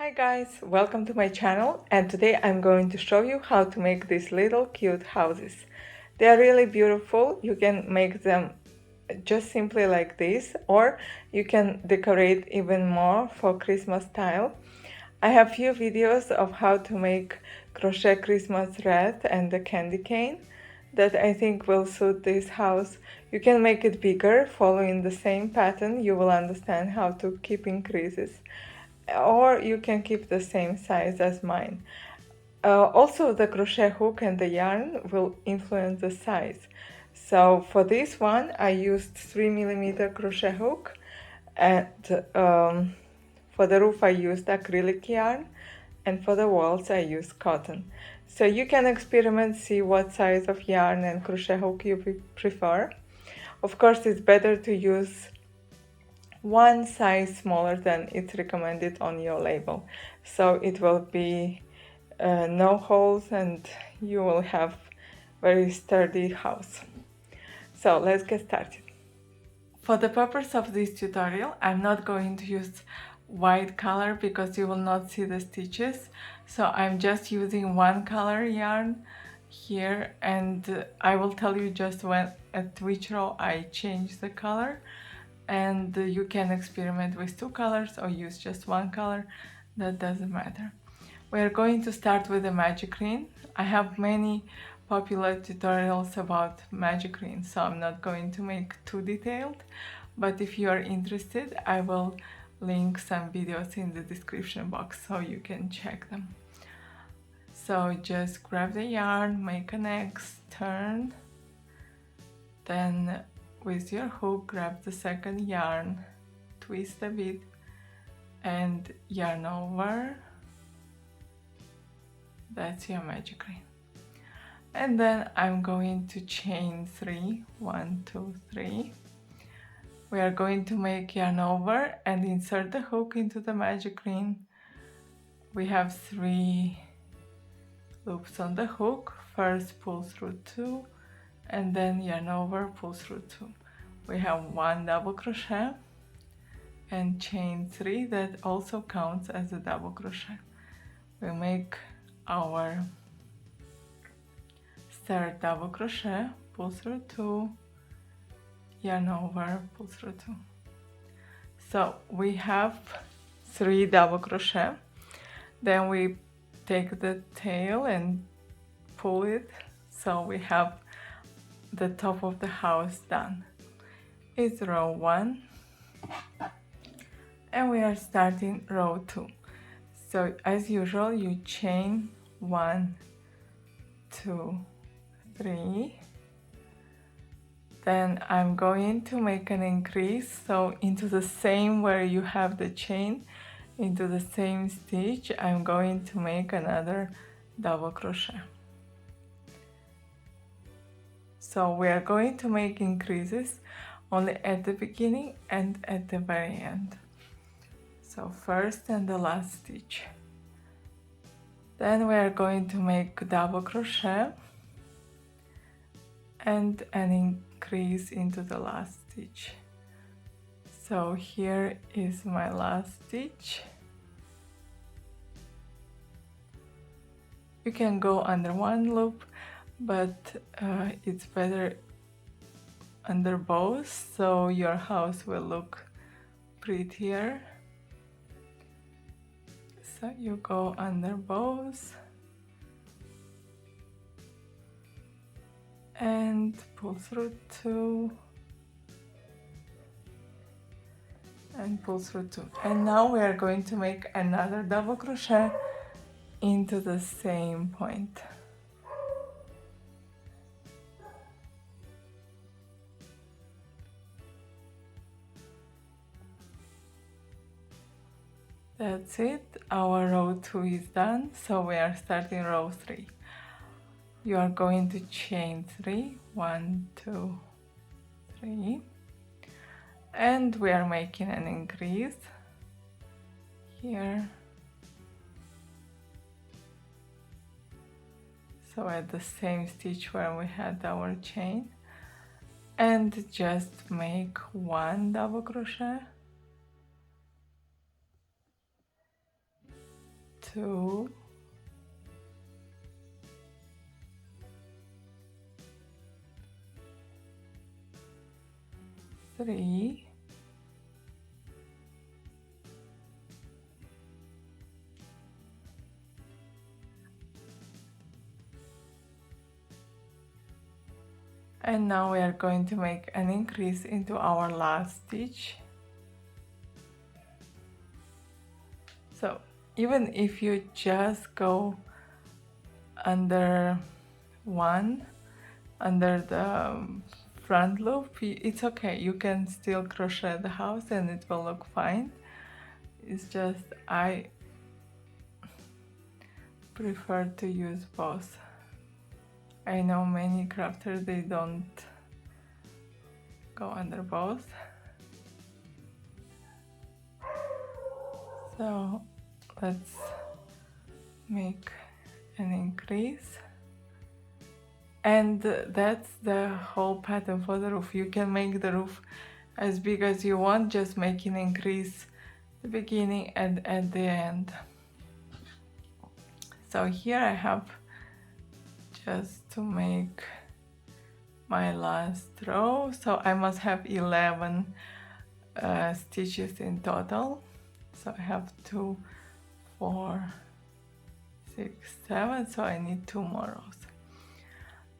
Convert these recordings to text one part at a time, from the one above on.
Hi guys, welcome to my channel, and today I'm going to show you how to make these little cute houses. They are really beautiful. You can make them just simply like this, or you can decorate even more for Christmas style. I have few videos of how to make Crochet Christmas wreath and the candy cane that I think will suit this house. You can make it bigger following the same pattern. You will understand how to keep increases, or you can keep the same size as mine. Also, the crochet hook and the yarn will influence the size. So for this one I used 3mm crochet hook, and for the roof I used acrylic yarn, and for the walls I used cotton. So you can experiment, see what size of yarn and crochet hook you prefer. Of course, it's better to use one size smaller than it's recommended on your label, so it will be no holes and you will have very sturdy house. So let's get started. For the purpose of this tutorial, I'm not going to use white color because you will not see the stitches, so I'm just using one color yarn here, and I will tell you just when at which row I change the color. And you can experiment with two colors or use just one color, that doesn't matter. We are going to start with the magic ring. I have many popular tutorials about magic ring, so I'm not going to make too detailed, but if you are interested, I will link some videos in the description box so you can check them. So just grab the yarn, make an X, turn, then with your hook grab the second yarn, twist a bit and yarn over. That's your magic ring. And then I'm going to chain 3, 1, 2, 3. We are going to make yarn over and insert the hook into the magic ring. We have 3 loops on the hook. First pull through 2 and then yarn over, pull through 2. We have 1 double crochet and chain 3, that also counts as a double crochet. We make our third double crochet, pull through 2, yarn over, pull through 2. So we have 3 double crochet. Then we take the tail and pull it, so we have the top of the house done. It's row 1 and we are starting row 2. So as usual, you chain 1, 2, 3. Then I'm going to make an increase, so into the same where you have the chain, into the same stitch I'm going to make another double crochet. So we are going to make increases only at the beginning and at the very end. So first and the last stitch. Then we are going to make double crochet and an increase into the last stitch. So here is my last stitch. You can go under one loop, but it's better under both, so your house will look prettier. So you go under both and pull through 2 and pull through 2. And now we are going to make another double crochet into the same point. That's it, our row 2 is done, so we are starting row 3. You are going to chain 3, 1, 2, 3, and we are making an increase here. So at the same stitch where we had our chain, and just make 1 double crochet. 2, 3, and now we are going to make an increase into our last stitch. So even if you just go under one, under the front loop, it's okay, you can still crochet the house and it will look fine. It's just I prefer to use both. I know many crafters, they don't go under both. So let's make an increase, and that's the whole pattern for the roof. You can make the roof as big as you want, just make an increase at the beginning and at the end. So here I have just to make my last row, so I must have 11 stitches in total. So I have 2, 4, 6, 7, so I need 2 more rows.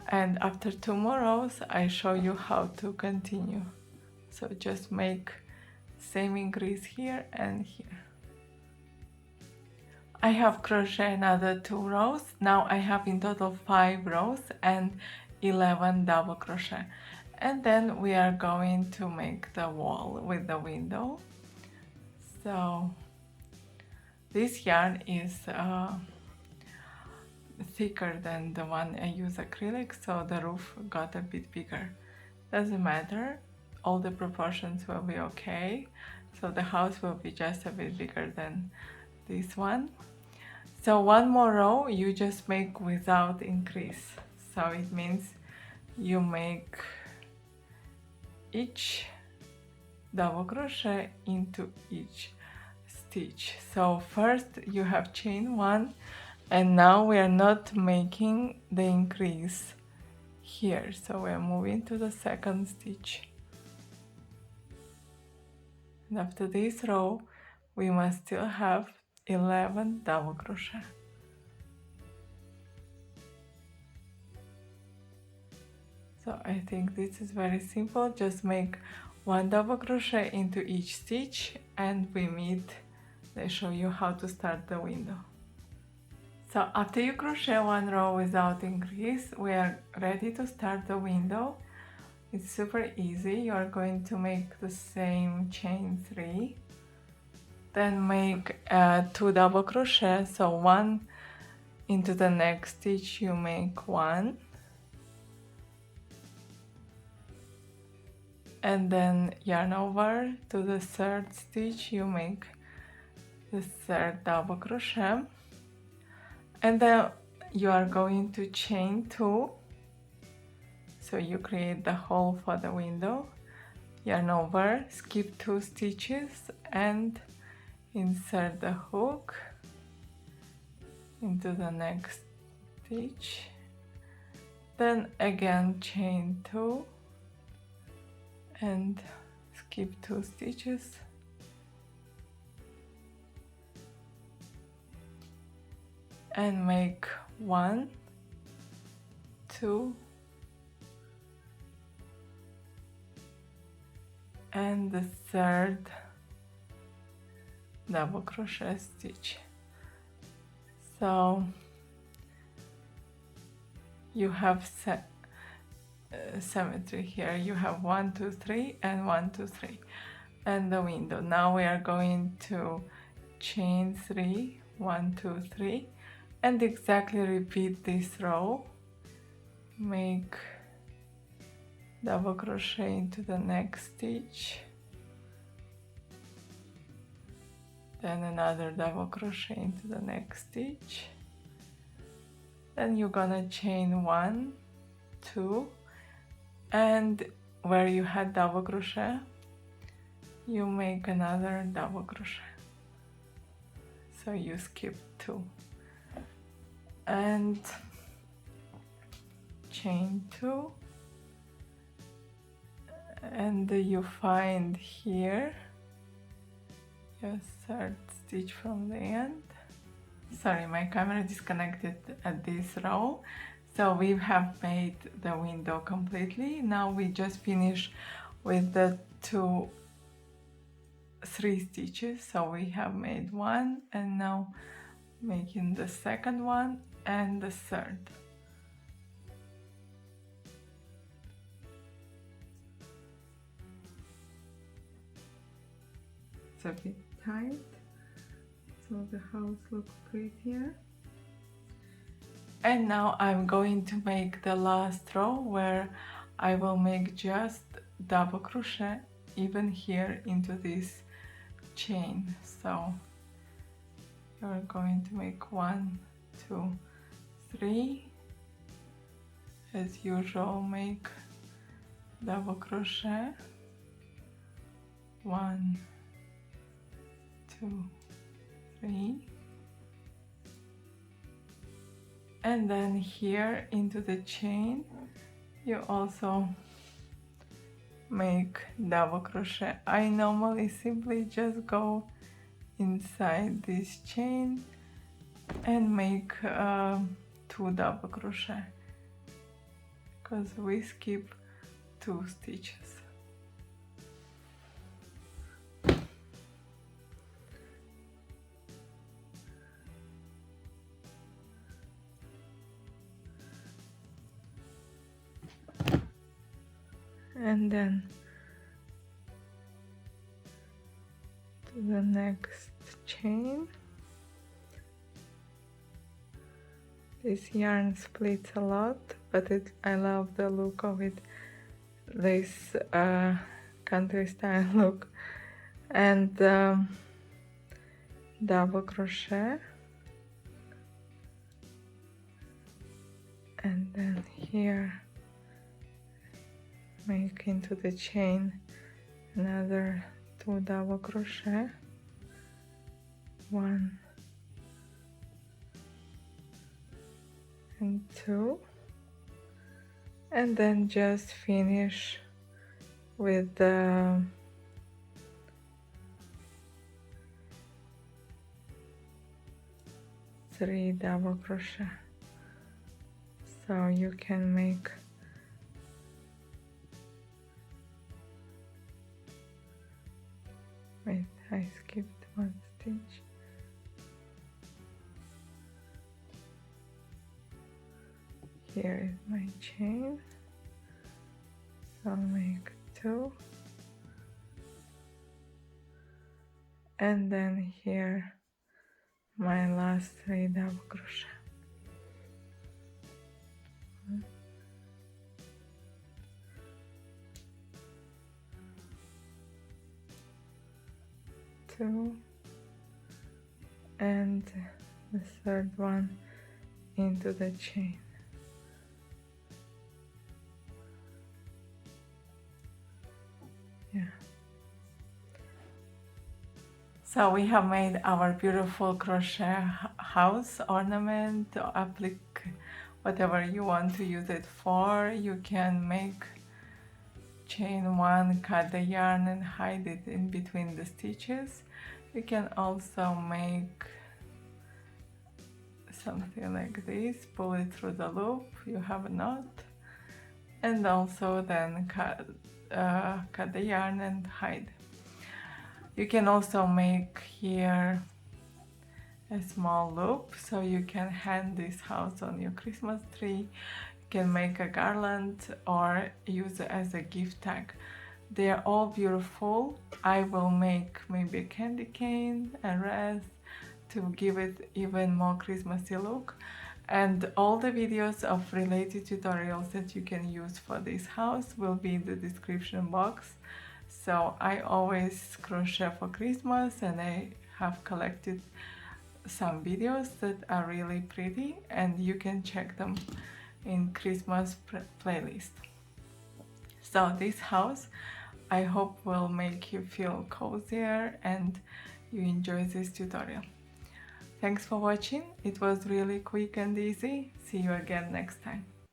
And after 2 more rows, I show you how to continue. So just make same increase here and here. I have crochet another 2 rows. Now I have in total 5 rows and 11 double crochet. And then we are going to make the wall with the window. So this yarn is thicker than the one I use acrylic, so the roof got a bit bigger. Doesn't matter, all the proportions will be okay. So the house will be just a bit bigger than this one. So 1 more row you just make without increase. So it means you make each double crochet into each stitch. So first you have chain 1, and now we are not making the increase here, so we are moving to the second stitch. And after this row we must still have 11 double crochet. So I think this is very simple. Just make 1 double crochet into each stitch and we meet. They show you how to start the window. So after you crochet 1 row without increase, we are ready to start the window. It's super easy. You are going to make the same chain 3, then make 2 double crochet. So 1 into the next stitch you make 1, and then yarn over to the third stitch, you make the third double crochet, and then you are going to chain 2, so you create the hole for the window, yarn over, skip 2 stitches and insert the hook into the next stitch, then again chain 2 and skip 2 stitches, and make 1, 2, and the third double crochet stitch. So you have symmetry here. You have 1, 2, 3 and 1, 2, 3 and the window. Now we are going to chain 3, 1, 2, 3 and exactly repeat this row. Make double crochet into the next stitch, then another double crochet into the next stitch, then you're gonna chain 1, 2, and where you had double crochet you make another double crochet, so you skip 2 and chain 2, and you find here your third stitch from the end. Sorry, my camera disconnected at this row. So we have made the window completely. Now we just finish with the 3 stitches. So we have made 1 and now making the second one and the third. It's a bit tight, so the house looks prettier. And now I'm going to make the last row where I will make just double crochet even here into this chain. So you're going to make 1, 2, 3. As usual, make double crochet. 1, 2, 3. And then here into the chain you also make double crochet. I normally simply just go inside this chain and make 2 double crochet because we skip 2 stitches. And then to the next chain. This yarn splits a lot, but I love the look of it, this country style look. And double crochet, and then here make into the chain another 2 double crochet, 1 and 2, and then just finish with the three double crochet. So you can make wait, I skipped 1 stitch. Here is my chain, so I'll make 2, and then here my last 3 double crochet. 1, 2, and the third one into the chain. Yeah. So we have made our beautiful crochet house ornament, applique, whatever you want to use it for. You can make chain 1, cut the yarn and hide it in between the stitches. You can also make something like this, pull it through the loop, you have a knot, and also then cut the yarn and hide. You can also make here a small loop, so you can hang this house on your Christmas tree. You can make a garland or use it as a gift tag. They are all beautiful. I will make maybe a candy cane, a wreath, to give it even more Christmassy look. And all the videos of related tutorials that you can use for this house will be in the description box. So I always crochet for Christmas, and I have collected some videos that are really pretty, and you can check them in Christmas playlist. So this house, I hope, will make you feel cozier and you enjoy this tutorial. Thanks for watching. It was really quick and easy. See you again next time.